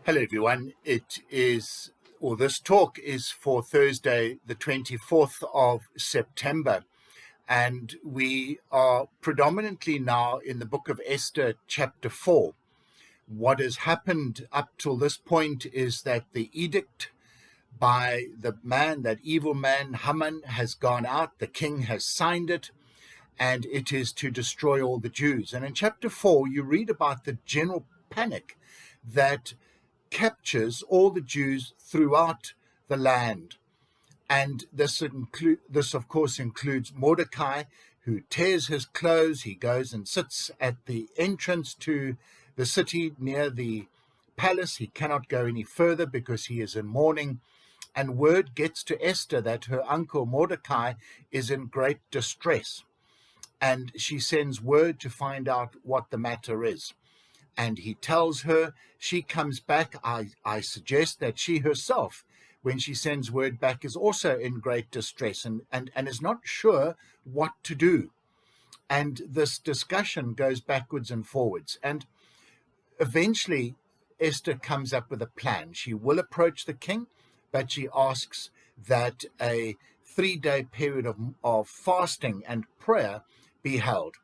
Hello, everyone. This talk is for Thursday, the 24th of September, and we are predominantly now in the book of Esther, chapter 4. What has happened up till this point is that the edict by that evil man, Haman, has gone out. The king has signed it, and it is to destroy all the Jews. And in chapter 4, you read about the general panic that captures all the Jews throughout the land. And this, of course, includes Mordecai, who tears his clothes. He goes and sits at the entrance to the city near the palace. He cannot go any further because he is in mourning. And word gets to Esther that her uncle Mordecai is in great distress. And she sends word to find out what the matter is. And he tells her. She comes back. I suggest that she herself, when she sends word back, is also in great distress and is not sure what to do. And this discussion goes backwards and forwards. And eventually, Esther comes up with a plan. She will approach the king, but she asks that a 3-day period of fasting and prayer be held.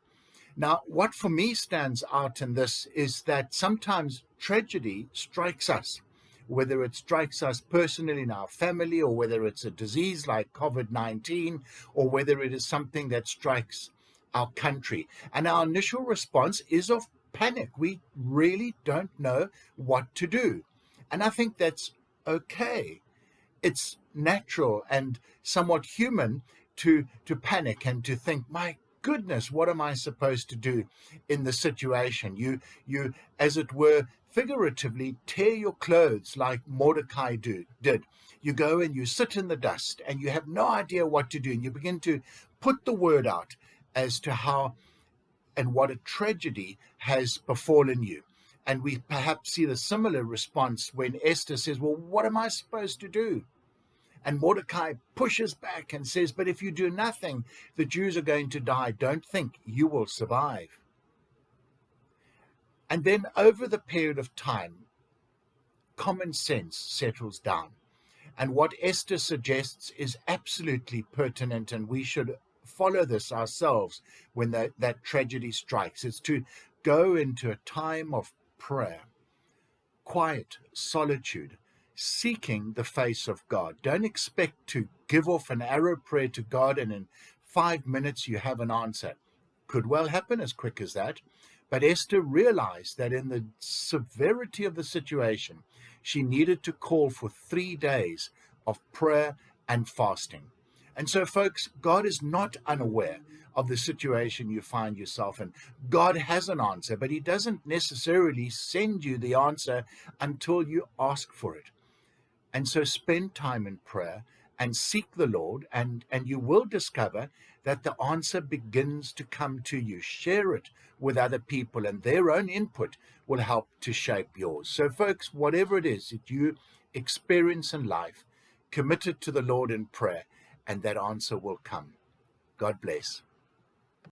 Now, what for me stands out in this is that sometimes tragedy strikes us, whether it strikes us personally in our family, or whether it's a disease like COVID-19, or whether it is something that strikes our country. And our initial response is of panic. We really don't know what to do. And I think that's okay. It's natural and somewhat human to panic and to think, my goodness, what am I supposed to do in the situation? You, as it were, figuratively tear your clothes like Mordecai did. You go and you sit in the dust and you have no idea what to do. And you begin to put the word out as to how and what a tragedy has befallen you. And we perhaps see the similar response when Esther says, well, what am I supposed to do? And Mordecai pushes back and says, but if you do nothing, the Jews are going to die. Don't think you will survive. And then over the period of time, common sense settles down. And what Esther suggests is absolutely pertinent, and we should follow this ourselves when that tragedy strikes. It's to go into a time of prayer, quiet, solitude, seeking the face of God. Don't expect to give off an arrow prayer to God and in 5 minutes you have an answer. Could well happen as quick as that. But Esther realized that in the severity of the situation, she needed to call for 3 days of prayer and fasting. And so, folks, God is not unaware of the situation you find yourself in. God has an answer, but he doesn't necessarily send you the answer until you ask for it. And so spend time in prayer and seek the Lord, and you will discover that the answer begins to come to you. Share it with other people, and their own input will help to shape yours. So, folks, whatever it is that you experience in life, commit it to the Lord in prayer, and that answer will come. God bless.